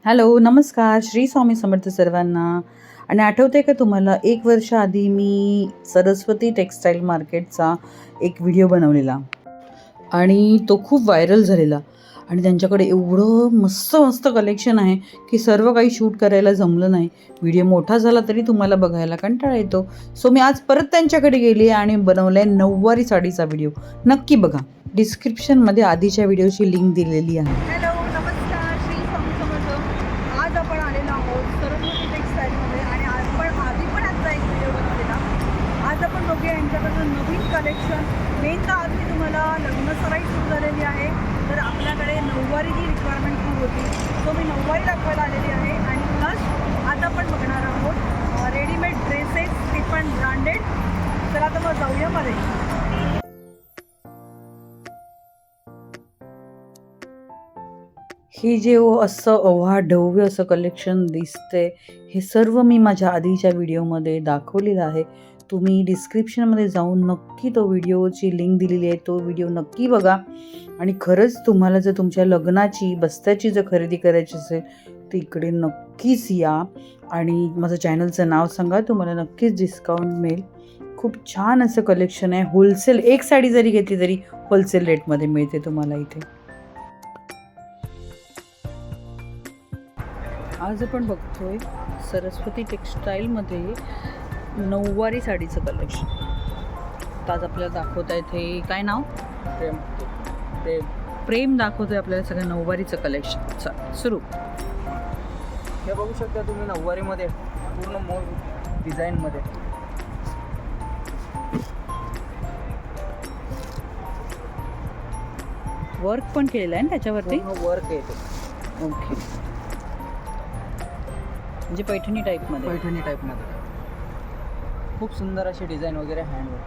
Hello, नमस्कार. श्री स्वामी समर्थ सर्वांना. आणि आठवते का तुम्हाला 1 वर्ष आधी मी सरस्वती टेक्स्टाईल मार्केटचा एक व्हिडिओ बनवलेला आणि तो खूप व्हायरल झालेला. आणि त्यांच्याकडे एवढं मस्त मस्त कलेक्शन आहे की सर्व काही शूट करायला जमलं नाही. व्हिडिओ मोठा झाला तरी तुम्हाला बघायला कंटाळा येतो. सो मी आज परत त्यांच्याकडे गेली आणि बनवला आहे नऊवारी साडीचा व्हिडिओ. नक्की बघा. डिस्क्रिप्शनमध्ये आधीच्या व्हिडिओची लिंक दिलेली आहे. हॅलो, नमस्कार. श्री स्वामी समर्थ. आज आपण आलेलो आहोत सरस्वती टेक्स्टाईलमध्ये आणि आपण आधी पण आजचा एक व्हिडिओ बनवलेला. आज आपण बघूया यांच्याकडून नवीन कलेक्शन. मेन तर आज मी तुम्हाला लग्नसराई सुरू झालेली आहे, तर आपल्याकडे नऊवारीची रिक्वायरमेंट खूप होती, सो मी नऊवारी दाखवायला आलेली आहे. आणि प्लस आज आपण बघणार आहोत रेडीमेड ड्रेसेस, ते पण ब्रँडेड. चला तर मग जाऊया मध्ये. हे जे असं अवाढव्य असं कलेक्शन दिसतंय, हे सर्व मी माझ्या आधीच्या व्हिडिओमध्ये दाखवलेलं आहे. तुम्ही डिस्क्रिप्शनमध्ये जाऊन नक्की तो व्हिडिओची लिंक दिलेली आहे, तो व्हिडिओ नक्की बघा. आणि खरंच तुम्हाला जर तुमच्या लग्नाची बस्त्याची जर खरेदी करायची असेल तर इकडे नक्कीच या. आणि माझं चॅनलचं नाव सांगा, तुम्हाला नक्कीच डिस्काउंट मिळेल. खूप छान असं कलेक्शन आहे. होलसेल एक साडी जरी घेतली तरी होलसेल रेटमध्ये मिळते तुम्हाला इथे. आज आपण बघतोय सरस्वती टेक्स्टाईलमध्ये नऊवारी साडीचं कलेक्शन. आज आपल्याला दाखवता येते काय नाव? प्रेम प्रेम प्रेम दाखवतोय आपल्याला सगळं नऊवारीचं कलेक्शन. चल सुरू. हे बघू शकता तुम्ही नऊवारीमध्ये पूर्ण मोर डिझाईनमध्ये. वर्क पण केलेलं आहे ना त्याच्यावरती. वर्क येते ओके, म्हणजे पैठणी टाईपमध्ये. पैठणी टाईपमध्ये खूप सुंदर अशी डिझाईन वगैरे हँडवर्क.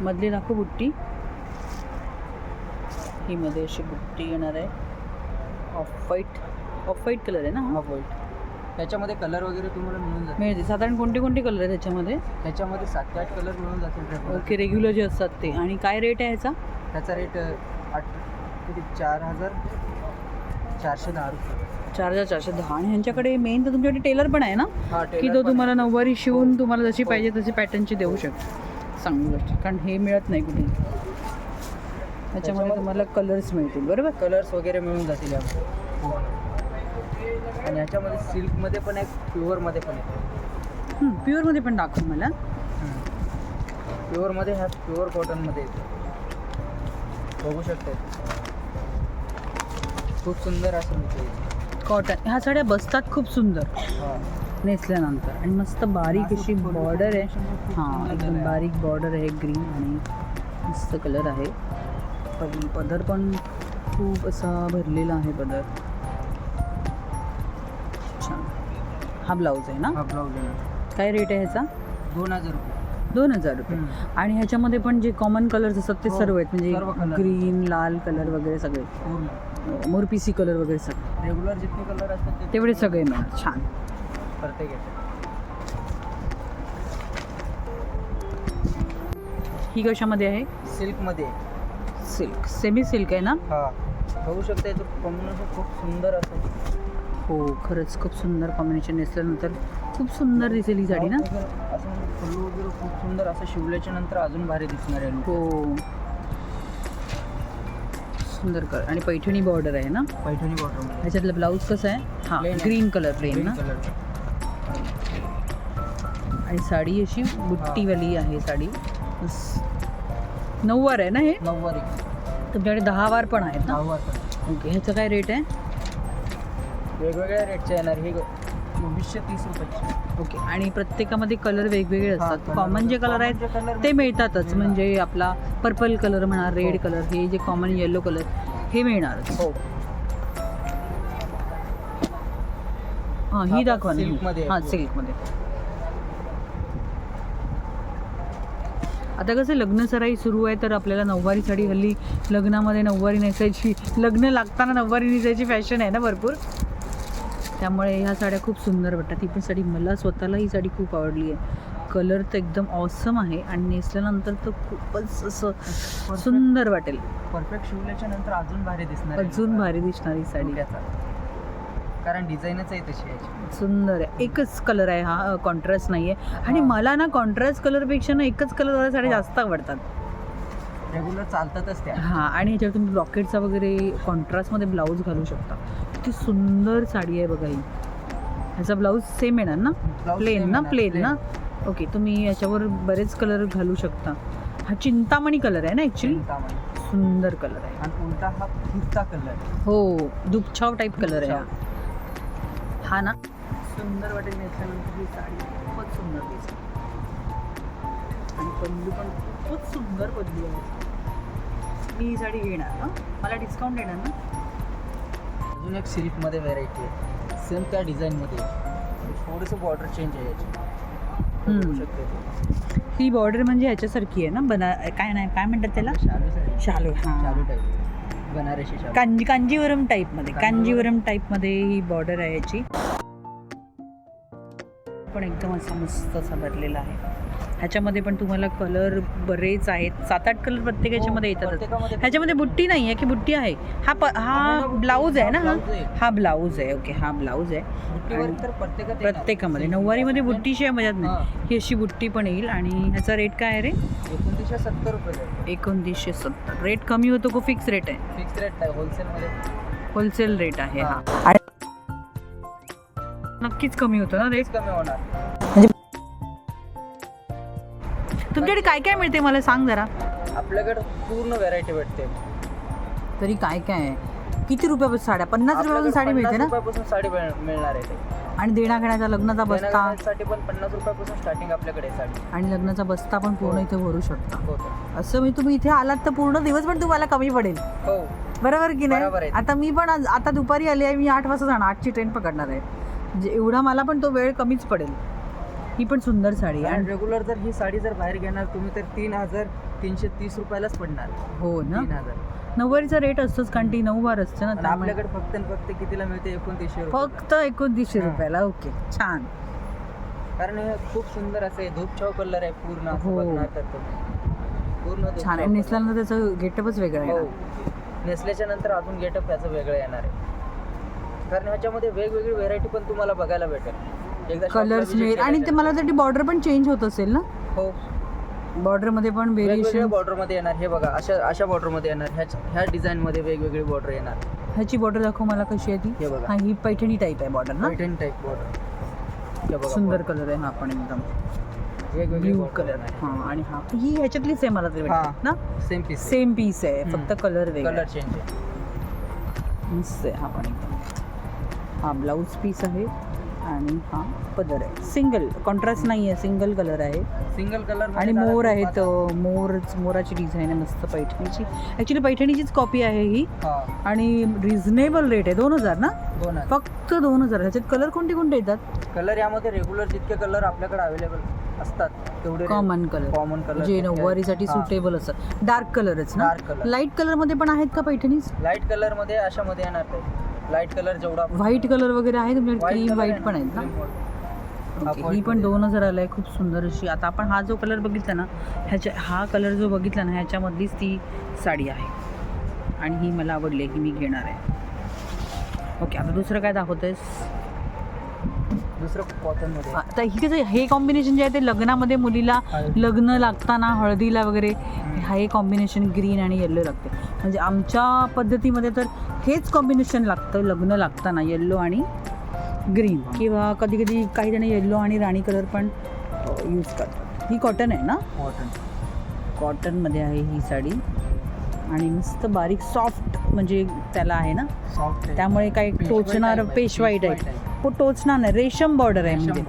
मधली दाखव बुट्टी. ही मध्ये अशी बुट्टी येणार आहे. ऑफ व्हाईट कलर आहे ना. Half white. त्याच्यामध्ये कलर वगैरे तुम्हाला मिळून जाते. मिळते. साधारण कोणते कोणते कलर आहे त्याच्यामध्ये? त्याच्यामध्ये 7 ते 8 कलर मिळून जातील. ओके, रेग्युलर जे असतात ते. आणि काय रेट आहे ह्याचा? त्याचा रेट 4,410 रुपये. 4,410. आणि ह्यांच्याकडे मेन तर तुमच्याकडे टेलर पण आहे ना, हा, की तो तुम्हाला नऊवारी शिवून तुम्हाला जशी पाहिजे तशी पॅटर्नची देऊ शकतो. चांगली गोष्ट, कारण हे मिळत नाही कुठे. त्याच्यामध्ये तुम्हाला कलर्स मिळतील. बरोबर, कलर्स वगैरे मिळून जातील यामध्ये. आणि ह्याच्यामध्ये सिल्कमध्ये पण आहे, प्युअरमध्ये पण आहे. प्युअरमध्ये पण दाखव मला. प्युअरमध्ये ह्या प्युअर कॉटनमध्ये येतो. बघू शकता खूप सुंदर असं मिळते कॉटन. ह्या साड्या बसतात खूप सुंदर हां. नेसल्यानंतर. आणि मस्त बारीक अशी बॉर्डर आहे. हां, एकदम बारीक बॉर्डर आहे, ग्रीन आणि मस्त कलर आहे. पदर पण खूप असा भरलेला आहे पदर. छान. हा ब्लाऊज आहे ना. हा ब्लाऊज आहे. काय रेट आहे ह्याचा? 2,000 रुपये. 2,000 रुपये. आणि ह्याच्यामध्ये पण जे कॉमन कलर्स असतात ते हो, सर्व आहेत, सर्व म्हणजे color. ग्रीन, लाल कलर वगैरे सगळे, पूर्ण मोरपिसी कलर वगैरे सगळे, रेग्युलर जितके कलर असतात तेवढे सगळे मिळणार. छान. प्रत्येक येते. ही कशामध्ये आहे? सिल्कमध्ये. सिल्क, सेमी सिल्क आहे ना. हा, बघू शकता याचं कॉम्बिनेशन खूप सुंदर असं. हो, खरंच खूप सुंदर कॉम्बिनेशन. नेसल्यानंतर खूप सुंदर दिसेल ही साडी ना. असं फुल वगैरे खूप सुंदर असं शिवल्याच्या नंतर अजून भारी दिसणार आहे. हो, सुंदर कलर. आणि पैठणी बॉर्डर आहे ना. पैठणी बॉटम. ह्याच्यातलं ब्लाऊज कसं आहे? हां, Plain आहे. ग्रीन कलर प्लेन ना. कलर. आणि साडी अशी बुट्टीवाली आहे साडी. नऊवार आहे ना हे. नऊवारी. तुमच्याकडे 10 वार पण आहेत ना. नऊवार पण. ओके, ह्याचं काय रेट आहे? वेगवेगळ्या रेटचे येणार. हे 230 रुपयाची. ओके. आणि प्रत्येकामध्ये कलर वेगवेगळे असतात. color कॉमन जे कलर common आहेत जे color ते मिळतातच. म्हणजे आपला पर्पल कलर म्हणा, रेड कलर, हे जे कॉमन येलो कलर हे मिळणारच. हो. हां, ही दाखवा ना. सिल्कमध्ये. हां, सिल्कमध्ये. आता कसं लग्नसराई सुरू आहे, तर आपल्याला नऊवारी साडी, हल्ली लग्नामध्ये नऊवारी नेसायची, लग्न लागताना नऊवारी नेसायची फॅशन आहे ना भरपूर. त्यामुळे ह्या साड्या खूप सुंदर वाटतात. ही पण साडी मला स्वतःला ही साडी खूप आवडली आहे. कलर तर एकदम ऑसम आहे आणि नेसल्यानंतर तर खूपच असं सुंदर वाटेल. परफेक्ट शिवल्याच्या नंतर अजून भारी दिसणार. अजून भारी दिसणारी साडी. कारण डिझाईनच आहे तशी याची. सुंदर आहे. एकच कलर आहे हा, कॉन्ट्रास्ट नाही आहे. आणि मला ना कॉन्ट्रास्ट कलरपेक्षा ना एकच कलरवाल्या साड्या जास्त आवडतात. रेग्युलर चालतातच त्या. हां, आणि ह्याच्यावर तुम्ही रॉकेटचा वगैरे कॉन्ट्रास्टमध्ये ब्लाऊज घालू शकता. किती सुंदर साडी आहे बघा ही. ह्याचा ब्लाऊज सेम येणार ना, Blouse प्लेन same ना, येणार, प्लेन ना. plain. ओके, तुम्ही याच्यावर बरेच कलर घालू शकता. हा चिंतामणी कलर आहे ना ॲक्च्युली, चिंतामणी. सुंदर कलर आहे. आणि उलटा हा फिरता कलर. हो, दुपछाव टाईप कलर आहे हा ना. सुंदर वाटेल नेसल्यानंतर ही साडी खूपच सुंदर दिसते. आणि पल्लू पण खूपच सुंदर पल्लू आहे. मी ही साडी घेणार ना, मला डिस्काउंट देणार ना. अजून एक सिल्कमध्ये व्हेरायटी आहे, सेम त्या डिझाईनमध्ये. थोडंसं बॉर्डर चेंज आहे याची. बघू शकते तू. ही बॉर्डर म्हणजे ह्याच्यासारखी आहे ना, काय नाही, काय म्हणतात त्याला, शालू साडी. शालू. हां, शालू टाईप, बनारसी शालू. कांजीवरम टाईपमध्ये, कांजीवरम टाईपमध्ये ही बॉर्डर आहे याची. पण एकदम असा मस्त असा भरलेला आहे. ह्याच्यामध्ये पण तुम्हाला कलर बरेच आहेत, 7-8 कलर प्रत्येक ह्याच्यामध्ये येतात. प्रत्येकामध्ये ह्याच्यामध्ये बुट्टी नाही आहे की बुट्टी आहे? हा ब्लाऊज आहे ना, हा ब्लाऊज आहे. ओके, हा ब्लाऊज आहे. बुट्टीवर तर प्रत्येकात येणार. प्रत्येकामध्ये नऊवारीमध्ये बुट्टीशिवाय मजाच नाही. ही अशी बुट्टी पण येईल. आणि ह्याचा रेट काय आहे रे? 2970 रुपये. 2970. रेट कमी होतो को फिक्स रेट आहे? फिक्स रेट आहे, होलसेलमध्ये. होलसेल रेट आहे हा. हा. नक्कीच कमी होतं ना रेट. कमी होणार. तुमच्याकडे काय काय मिळते मला सांग जरा. आपल्याकडे पूर्ण व्हेरायटी भेटते. तरी काय काय आहे? किती रुपयापासून साड्या? 50 रुपयापासून साडी मिळते ना? 50 रुपयापासून साडी मिळणार आहे ते. आणि देणा घेण्याचा लग्नाचा बस्ता देण्याघेण्यासाठी पण 50 रुपयापासून स्टार्टिंग आपल्याकडे आहे साडी. आणि लग्नाचा बस्ता पण पूर्ण इथे भरू शकता. होतं. असं मी तुम्ही इथे आलात तर पूर्ण दिवस पण तुम्हाला कमी पडेल. हो, बरोबर की बरोबर नाही? आहे. आता मी पण आता दुपारी आली आहे, मी 8 वाजता जाणार, 8ची ट्रेन पकडणार आहे. म्हणजे एवढा मला पण तो वेळ कमीच पडेल. ही पण सुंदर साडी आहे. आणि रेग्युलर जर ही साडी जर बाहेर घेणार तुम्ही तर 3330 रुपयालाच पडणार. हो ना, 3000. नऊवारीचा रेट असतोच कारण ती 9 वार असते ना. आणि त्यामुळे आपल्याकडे फक्त आणि फक्त कितीला मिळते? 2900 रुपये. फक्त 2900 हां. रुपयाला. ओके, छान. कारण हे खूप सुंदर असं आहे, धूपछाव कलर आहे पूर्ण. असं हो. बघणार तर तुम्ही पूर्ण धूपछाव छान आहे. color. नेसल्यानंतर त्याचं गेटअपच वेगळं आहे हो, ना. नेसल्याच्या नंतर अजून गेटअप त्याचं वेगळं येणार आहे. कारण ह्याच्यामध्ये वेगवेगळी व्हेरायटी पण तुम्हाला बघायला भेटेल. एकदा shop ला कलर्स visit मिळेल. आणि ते केल्याच्या मला वाटतं बॉर्डर पण चेंज होत असेल ना, नंतर- हो, बॉर्डरमध्ये पण वेगवेगळ्या व्हेरिएशन. बॉर्डरमध्ये येणार. हे बघा, अशा बॉर्डरमध्ये येणार. ह्या डिझाईनमध्ये वेगवेगळी बॉर्डर येणार. ह्याची बॉर्डर दाखव मला कशी आहे ती. हे बघा. हा, ही पैठणी टाईप आहे बॉर्डर ना. Paithani type border. हे बघा, सुंदर border. कलर आहे हा पण एकदम वेगवेगळी ब्ल्यू border कलर. येणार. हां, आणि हा ही ह्याच्यातलीच आहे मला तरी हां. वाटतं ना. Same piece. सेम पीस आहे, हम्म. फक्त कलर वेगळा कलर आहे. चेंज आहे. मस्त आहे हा पण एकदम. हा ब्लाऊज पीस आहे आणि हा पदर आहे. सिंगल कॉन्ट्रास्ट नाही आहे, सिंगल कलर आहे. सिंगल कलर आणि मोर आहेत. मोराची डिझाईन आहे मस्त पैठणीची. ॲक्च्युली पैठणीचीच कॉपी आहे ही. आणि रिझनेबल रेट आहे. 2000 ना, 2000. फक्त 2000. ह्याच्यात कलर कोणते कोणते येतात? कलर यामध्ये रेग्युलर जितके कलर आपल्याकडे अवेलेबल असतात तेवढे कॉमन कॉमन कलर जे नऊवारीसाठी सुटेबल असतात. डार्क कलरच ना. Dark colour. लाईट कलरमध्ये पण आहेत का पैठणीज? लाईट कलर मध्ये अशामध्ये येणार ते. लाईट कलर जेवढा व्हाईट कलर वगैरे आहे तुमच्याकडे? white क्रीम color व्हाईट आहे पण ना, आहेत ना. cream white. ओके, हा ही white पण मध्ये. 2000 आहे. खूप सुंदर अशी. आता आपण हा जो कलर बघितला ना, हा कलर जो बघितला ना, ह्याच्यामधलीच ती साडी आहे. आणि ही मला आवडली, ही मी घेणार आहे. ओके, आता दुसरं काय दाखवतेस? दुसरं कॉटन मध्ये. आता ही कसं, हे कॉम्बिनेशन जे आहे ते लग्नामध्ये मुलीला लग्न लागताना हळदीला वगैरे हे कॉम्बिनेशन ग्रीन आणि येल्लो लागते. म्हणजे आमच्या पद्धतीमध्ये तर हेच कॉम्बिनेशन लागतं लग्न लागताना, येल्लो आणि ग्रीन. किंवा कधी कधी काही जण येल्लो आणि राणी कलर पण यूज करतात. ही कॉटन आहे ना, कॉटन. कॉटनमध्ये आहे ही साडी. आणि मस्त बारीक सॉफ्ट म्हणजे त्याला आहे ना, सॉफ्ट. त्यामुळे काही टोचणार, पेशवाई टाईप. टोचणार नाही, रेशम बॉर्डर आहे. म्हणजे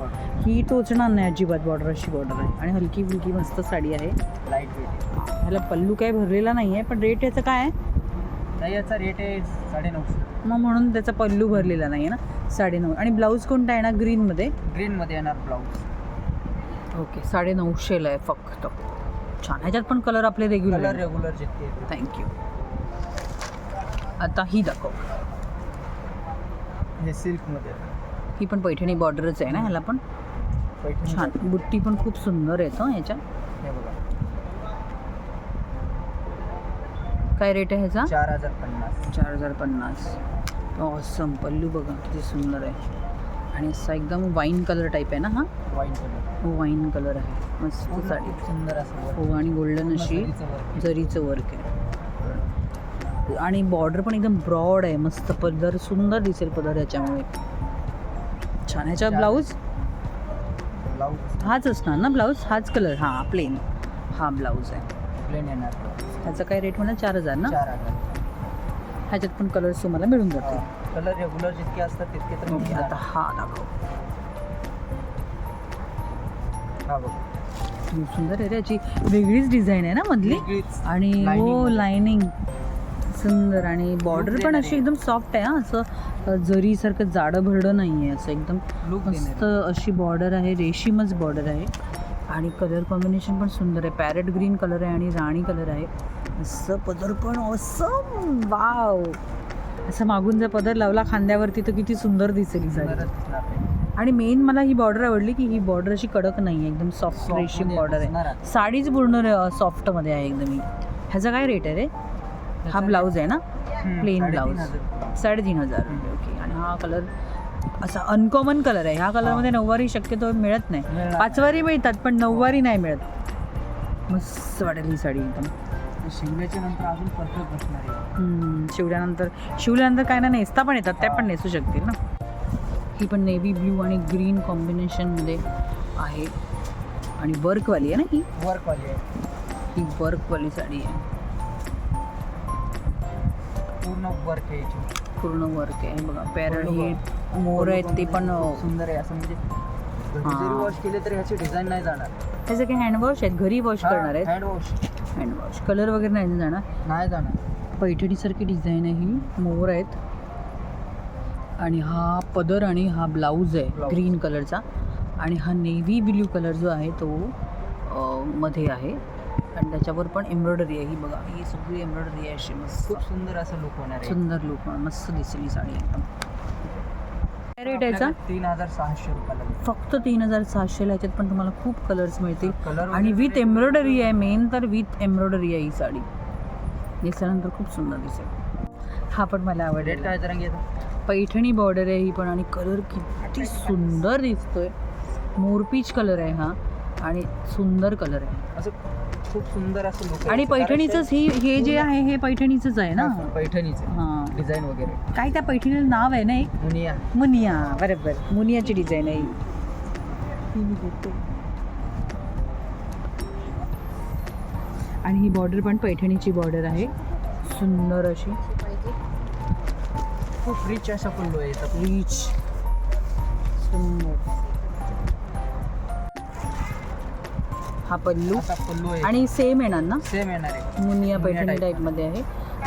ही टोचणार नाही अजिबात. बॉर्डर अशी बॉर्डर आहे आणि हलकी फुलकी मस्त साडी आहे. Light weight. ह्याला पल्लू काही भरलेला नाही आहे, पण रेट याचं काय आहे? नाही, याचा रेट आहे 950. मग म्हणून त्याचा पल्लू भरलेला नाही आहे ना. 950. आणि ब्लाऊज कोणता आहे ना, ग्रीनमध्ये? ग्रीन मध्ये येणार ब्लाऊज. ओके, 950ला आहे फक्त. छान. ह्याच्यात पण कलर आपले रेग्युलर. कलर रेग्युलर जितके. थँक्यू. आता ही दाखव. हे सिल्क मध्ये. ही पण पैठणी बॉर्डरच आहे ना ह्याला पण. पैठणी. छान. बुट्टी पण खूप सुंदर येतं ह्याच्या. हे बघा, काय रेट आहे ह्याचा? 4050. 4050. ऑसम. पल्लू बघा किती सुंदर आहे. आणि असा एकदम वाईन कलर टाईप आहे ना हा. Wine colour. वाईन कलर आहे. मस्त साडी. खूप सुंदर असं work. हो आणि गोल्डन अशी जरीचं work. जरीचं वर्क आहे. आणि बॉर्डर पण एकदम ब्रॉड आहे. मस्त पदर सुंदर दिसेल पदर याच्यामुळे. छान. ह्याच्या ब्लाऊज ब्लाऊज हाच असणार ना. ब्लाऊज हाच कलर. हां प्लेन हा ब्लाऊज आहे. प्लेन येणार. ह्याचा काय रेट म्हणा 4,000 ना. 4,000. ह्याच्यात पण कलर्स तुम्हाला मिळून जातील. कलर रेग्युलर जितके असतात तितके तर मिळून आता जातात. हा दाखव. हा बघ. खूप सुंदर आहे रे. याची वेगळीच डिझाईन आहे ना मधली. वेगळीच. आणि Lining हो मध्ये. लायनिंग सुंदर. आणि बॉर्डर पण देणारी अशी आहे. एकदम सॉफ्ट आहे हा. असं जरीसारखं जाडं भरडं नाही आहे. असं एकदम लुक मस्त अशी बॉर्डर आहे. रेशीमच बॉर्डर आहे. आणि कलर कॉम्बिनेशन पण सुंदर आहे. पॅरेट ग्रीन कलर आहे आणि राणी कलर आहे. असं पदर पण ऑसम. वाव. असं मागून जर पदर लावला खांद्यावरती तर किती सुंदर दिसेल ही साडी. आणि मेन मला ही बॉर्डर आवडली की ही बॉर्डर अशी कडक नाही आहे. एकदम सॉफ्ट रेशीम बॉर्डर आहे. साडीच पूर्ण सॉफ्टमध्ये आहे एकदम ही. ह्याचा काय रेट आहे रे. हा ब्लाऊज आहे ना. प्लेन ब्लाऊज 3,500 रुपये. ओके. आणि हा कलर असा अनकॉमन कलर आहे. ह्या कलरमध्ये नऊवारी शक्यतो मिळत नाही. मिळणार. 5वारी मिळतात पण नऊवारी नाही मिळत. मस्त वाटेल ही साडी एकदम. शिवल्याच्या नंतर अजून परफेक्ट बसणार आहे. शिवल्यानंतर काय ना नेसता पण येतात. त्या पण नेसू शकतील ना. ही पण नेव्ही ब्ल्यू आणि ग्रीन कॉम्बिनेशनमध्ये आहे. आणि वर्कवाली आहे ना ही. वर्कवाली आहे. ही वर्कवाली साडी आहे. पूर्ण वर्क आहे याची. पूर्ण वर्क आहे बघा. पॅरल हे मोर आहेत ते पण खूप सुंदर आहे. असं म्हणजे घरी जरी वॉश केले तरी ह्याची डिझाईन नाही जाणार. ह्याचं काही हँडवॉश आहेत. घरी वॉश करणार आहेत. हँडवॉश. कलर वगैरे नाही जाणार. नाही जाणार. पैठणीसारखी डिझाईन आहे ही. मोर आहेत. आणि हा पदर आणि हा ब्लाऊज आहे ब्लाऊज. ग्रीन कलरचा. आणि हा नेव्ही ब्ल्यू कलर जो आहे तो मध्ये आहे. आणि त्याच्यावर पण एम्ब्रॉयडरी आहे. ही बघा ही सगळी एम्ब्रॉयडरी आहे अशी मस्त. खूप सुंदर असं लुक होणार आहे. सुंदर लुक. मस्त दिसेल ही साडी एकदम. काय रेट याचा. 3,600 रुपयाला. फक्त 3,600. ह्याच्यात पण तुम्हाला खूप कलर्स मिळतील. कलर आणि विथ एम्ब्रॉयडरी आहे. मेन तर विथ एम्ब्रॉयडरी आहे ही साडी. नेसल्यानंतर खूप सुंदर दिसेल. हा पण मला रेट आवडेल. काय जरा घेतो. पैठणी बॉर्डर आहे ही पण. आणि कलर किती सुंदर दिसतोय. मोरपीच कलर आहे हा. आणि सुंदर कलर आहे. असं खूप सुंदर असं लुक. आणि पैठणीचंच हे जे आहे हे पैठणीचंच आहे ना. पैठणीचं हां. डिझाईन वगैरे. काय त्या पैठणीला नाव आहे ना एक. मुनिया. मुनिया. बरोबर. मुनियाची डिझाईन आहे ही. आणि ही बॉर्डर पण पैठणीची बॉर्डर आहे. सुंदर अशी. खूप रिच असा पल्लू आहे याचा. रिच. सुंदर. हा पल्लू. असा पल्लू आहे. आणि सेम येणार ना. सेम येणार आहे. मुनिया पैठणी type. टाईपमध्ये आहे.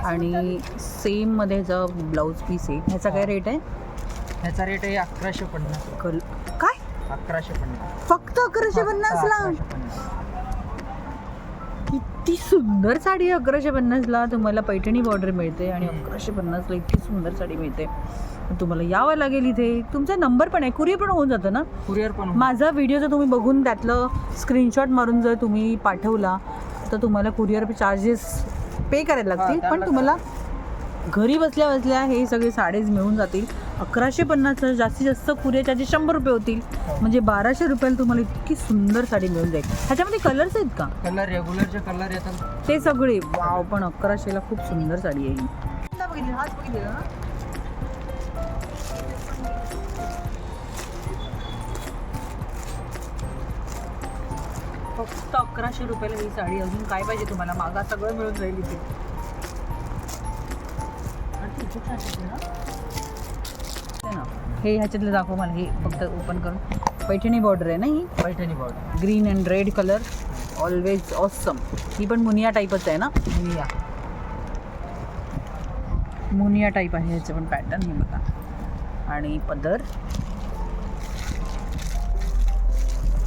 आणि सेम मध्ये ह्याचा ब्लाऊज पीस आहे. ह्याचा काय रेट आहे. ह्याचा रेट आहे 1150. काय 1150. फक्त 1150ला. 1150. किती सुंदर साडी आहे. 1150ला तुम्हाला पैठणी बॉर्डर मिळते. आणि 1150ला इतकी सुंदर साडी मिळते. तुम्हाला यावं लागेल इथे. तुमचा नंबर पण आहे. कुरिअर पण होऊन जातं ना. कुरिअर पण माझा व्हिडिओ जर तुम्ही बघून त्यातलं स्क्रीनशॉट मारून जर तुम्ही पाठवला तर तुम्हाला कुरिअर चार्जेस पे करायला लागतील. पण तुम्हाला घरी बसल्या बसल्या हे सगळे साडीज मिळून जातील. 1150 जास्तीत जास्त कुरिअर चार्जेस 100 रुपये होतील. म्हणजे 1200 रुपयाला तुम्हाला इतकी सुंदर साडी मिळून जाईल. ह्याच्यामध्ये कलर्स आहेत का. कलर रेग्युलरचे कलर येतात ते सगळे. वाव. पण 1100ला खूप सुंदर साडी आहे ही. हाच बघितलेला ना. फक्त 1100 रुपयाला ही साडी. अजून काय पाहिजे तुम्हाला. मागा सगळं मिळून जाईल इथे. हे ह्याच्यातलं दाखव मला. हे फक्त ओपन करून. पैठणी बॉर्डर आहे ना ही. Paithani border. Green and red colour. Always awesome. ही पण मुनिया टाईपच आहे ना. मुनिया. मुनिया टाईप आहे ह्याचं पण पॅटर्न. हे बघा. आणि पदर.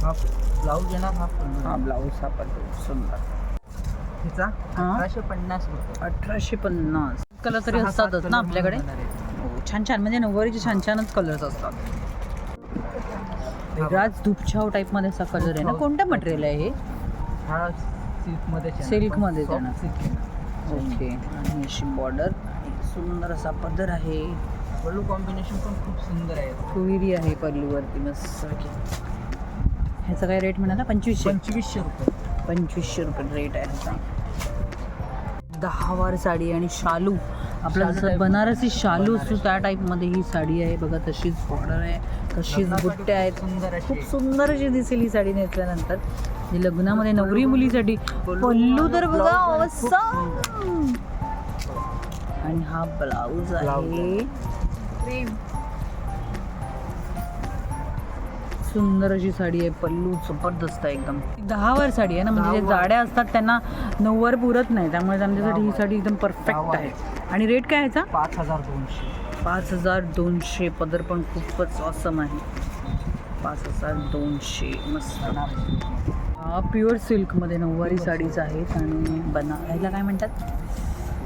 हा ब्लाऊज येणार. हा पल्लू. हा ब्लाऊज. हा पदर. सुंदर. हिचा हा. 1150 रुपये. 1850. कलर तरी असतातच ना आपल्याकडे. हो. छान छान. म्हणजे नऊवारीचे छान छानच कलर्स असतात. वेगळाच धुपछाव टाईपमध्ये असा कलर आहे ना. कोणतं मटेरियल आहे हे. हा सिल्कमध्ये. सिल्कमध्ये येणार. सिल्क. ओके. आणि अशी बॉर्डर. सुंदर असा पदर आहे. पल्लू कॉम्बिनेशन पण खूप सुंदर आहे. तुरी आहे पल्लूवरती मस्त. ह्याचा काय रेट म्हणाला? 2500. 2500 रुपये. 2500 रुपये रेट आहे ह्याचा. 10 वार साडी आणि शालू, आपला शालू जसं type बनारसी शालू असतो बनारसी. त्या टाईपमध्ये ही साडी आहे बघा. तशीच बॉर्डर आहे, तशीच लग्नासाठी बुट्ट्या आहेत. सुंदर अशी. खूप सुंदर अशी दिसेल ही साडी नेसल्यानंतर. ही लग्नामध्ये नवरी मुलीसाठी पल्लू तर बघा awesome. आणि हा ब्लाऊज आहे. क्रीम सुंदर अशी साडी आहे. पल्लू जबरदस्त आहे एकदम. 10 वार साडी आहे ना, म्हणजे जे 10 वार. जाड्या असतात त्यांना 9 वार पुरत नाही, त्यामुळे त्यांच्यासाठी ही 10 वार. साडी एकदम 10 परफेक्ट वार. आहे. आणि रेट काय ह्याचा? 5200. 5200. पदर पण खूपच ऑसम आहे. 5200 मस्त. बनारसी. प्युअर सिल्कमध्ये नऊवारी साडीज आहेत. आणि ह्याला काय म्हणतात?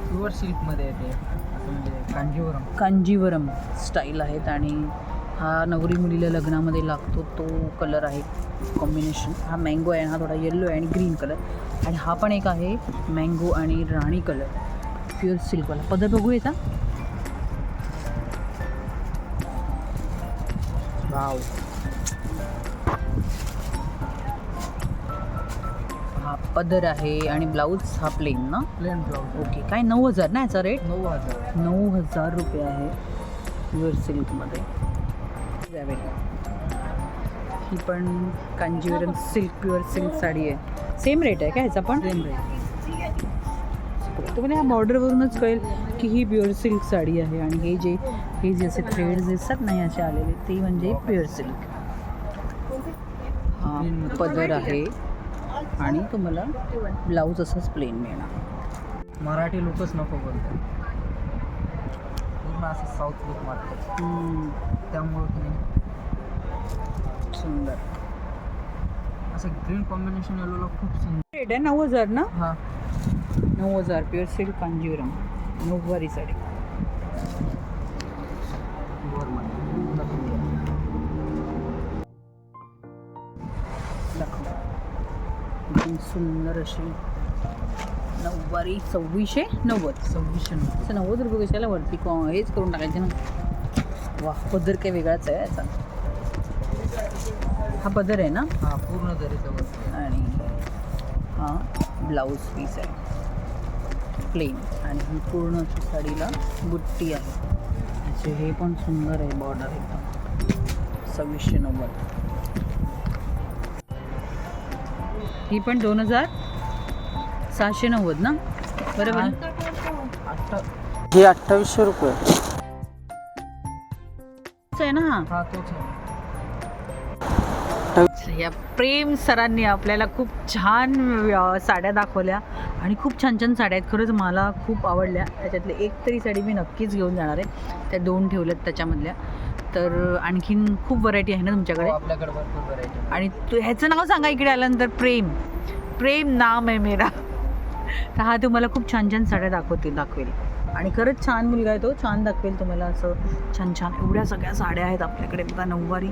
प्युअर सिल्कमध्ये येते, असं म्हणजे कांजीवरम. कांजीवरम स्टाईल आहेत. आणि हा नवरी मुलीला लग्नामध्ये लागतो तो कलर आहे कॉम्बिनेशन. हा मँगो आहे, हा थोडा येल्लो आहे आणि ग्रीन कलर. आणि हा पण एक आहे मँगो आणि राणी कलर, प्युअर सिल्कवाला. पदर बघू याचा. वाव. हा पदर आहे आणि ब्लाऊज हा प्लेन ना. Plain blouse. ओके. काय 9000 ना याचा रेट? 9000. 9000 रुपये आहे प्युअर सिल्कमध्ये. ही पण Kanjeevaram silk, pure silk sari आहे. सेम रेट आहे का ह्याचा पण? Same rate. तुम्हाला ह्या बॉर्डरवरूनच कळेल की ही प्युअर सिल्क साडी आहे. आणि हे जे असे थ्रेड्स दिसतात ना याचे आलेले, ते म्हणजे प्युअर सिल्क. हा पदर आहे आणि तुम्हाला ब्लाऊज असंच प्लेन मिळणार. मराठी लुकच नको बोलतो, पूर्ण असं साऊथ लुक मारतात, त्यामुळं की नाही सुंदर असं ग्रीन कॉम्बिनेशन येलोला खूप सुंदर. रेट आहे 9000 ना. हां 9000 प्युअर सिल्क कांजीवरम नऊवारी साडी. एकदम सुंदर अशी नऊवारी. 2690. 2690. 90 रुपये कशाला वरती हेच करून टाकायचे ना. वा, पदर काही वेगळाच आहे याचा. हा पदर आहे ना. हां पूर्ण जरीचा वर्क. आणि हा ब्लाऊज पीस आहे प्लेन. आणि ही पूर्ण अशी साडीला बुट्टी आहे. याचे हे पण सुंदर आहे बॉर्डर एकदम. 2690. ही पण 2690 ना, बरोबर ना? हे 2800 रुपये आहे ना. हा तोच आहे. या प्रेम सरांनी आपल्याला खूप छान साड्या दाखवल्या आणि खूप छान छान साड्या आहेत. खरंच मला खूप आवडल्या. त्याच्यातले एक तरी साडी मी नक्कीच घेऊन जाणार आहे. त्या 2 ठेवल्यात त्याच्यामधल्या. तर आणखीन खूप व्हरायटी आहे ना तुमच्याकडे. हो, आपल्याकडे भरपूर व्हरायटी. आणि ह्याचं नाव सांगा इकडे आल्यानंतर. प्रेम. प्रेम नाम आहे मेरा. तर हा तुम्हाला खूप छान छान साड्या दाखवेल. आणि खरंच छान मुलगा आहे तो. छान दाखवेल तुम्हाला असं छान छान. एवढ्या सगळ्या साड्या आहेत आपल्याकडे बघा. नऊवारी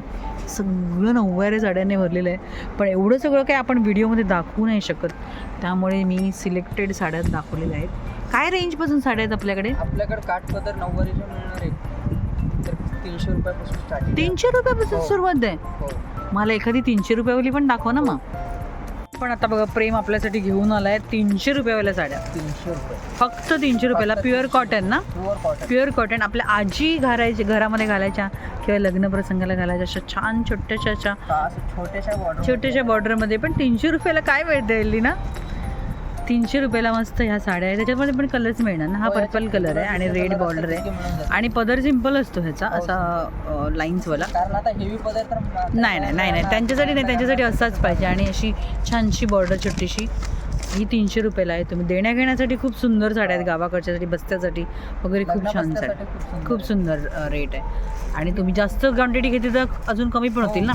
सगळं नऊवारी साड्यांनी भरलेलं आहे. पण एवढं सगळं काय आपण व्हिडिओमध्ये दाखवू नाही शकत, त्यामुळे मी सिलेक्टेड साड्या दाखवलेल्या आहेत. काय रेंजपासून साड्या आहेत आपल्याकडे? आपल्याकडे काठपदर 90चे मिळणार आहे, तर 300 रुपयापासून स्टार्टिंग. 300 रुपयापासून हो. सुरुवात आहे. हो मला एखादी 300 रुपयावाली पण दाखवा ना मग. पण आता बघा प्रेम आपल्यासाठी घेऊन आलाय 300 रुपयावाल्या साड्या. 300 रुपये फक्त 300 रुपयाला. प्युअर कॉटन ना. Pure cotton. Pure cotton. आपल्या आजी घरामध्ये घालायच्या किंवा लग्न प्रसंगाला घालायच्या अशा छान छोट्याशा अशा असं छोट्याशा छोट्याशा बॉर्डरमध्ये. पण 300 रुपयाला काय मिळते ना. 300 रुपयाला मस्त ह्या साड्या आहेत. त्याच्यामध्ये पण कलर्स मिळणार ना. हा पर्पल कलर आहे आणि रेड बॉर्डर आहे. आणि पदर सिंपल असतो ह्याचा असा लाईन्सवाला. कारण आता हेवी पदर तर नाही त्यांच्यासाठी नाही. त्यांच्यासाठी असाच पाहिजे. आणि अशी छानशी बॉर्डर छोटीशी. ही 300 रुपयाला आहे. तुम्ही देण्याघेण्यासाठी खूप सुंदर साड्या आहेत. गावाकडच्यासाठी बस्त्यासाठी वगैरे खूप छान साड्या. खूप सुंदर रेट आहे. आणि तुम्ही जास्त क्वांटिटी घेतली तर अजून कमी पण होतील ना.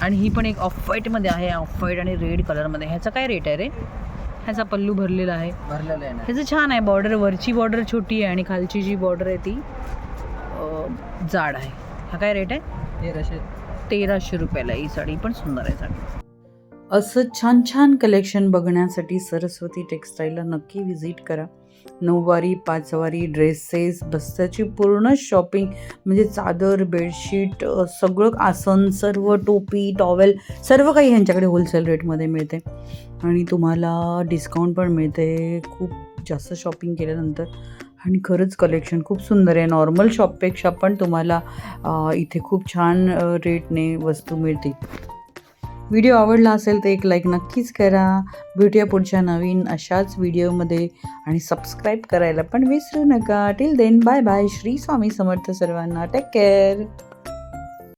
आणि ही पण एक ऑफ व्हाईटमध्ये आहे. ऑफ व्हाईट आणि रेड कलरमध्ये. ह्याचा काय रेट आहे रे? ह्याचा पल्लू भरलेला आहे. भरलेलं आहे ना. ह्याचं छान आहे. बॉर्डर वरची बॉर्डर छोटी आहे आणि खालची जी बॉर्डर आहे ती जाड आहे. हा काय रेट आहे? 1300. 1300 रुपयाला ही साडी पण सुंदर आहे साडी. असं छान छान कलेक्शन बघण्यासाठी सरस्वती टेक्स्टाईलला नक्की व्हिजिट करा. 9वारी 5वारी ड्रेसेस बस्त्याची पूर्ण शॉपिंग म्हणजे चादर बेडशीट सगळं आसन सर्व टोपी टॉवेल सर्व काही ह्यांच्याकडे होलसेल रेटमध्ये मिळते आणि तुम्हाला डिस्काउंट पण मिळते खूप जास्त शॉपिंग केल्यानंतर. आणि खरंच कलेक्शन खूप सुंदर आहे. नॉर्मल शॉपपेक्षा पण तुम्हाला इथे खूप छान रेटने वस्तू मिळतील. व्हिडिओ आवडला असेल तर एक लाईक नक्कीच करा. भेटूया पुढच्या नवीन अशाच व्हिडिओमध्ये आणि सबस्क्राईब करायला पण विसरू नका. Till then bye bye. Shri Swami Samarth सर्वांना. Take care.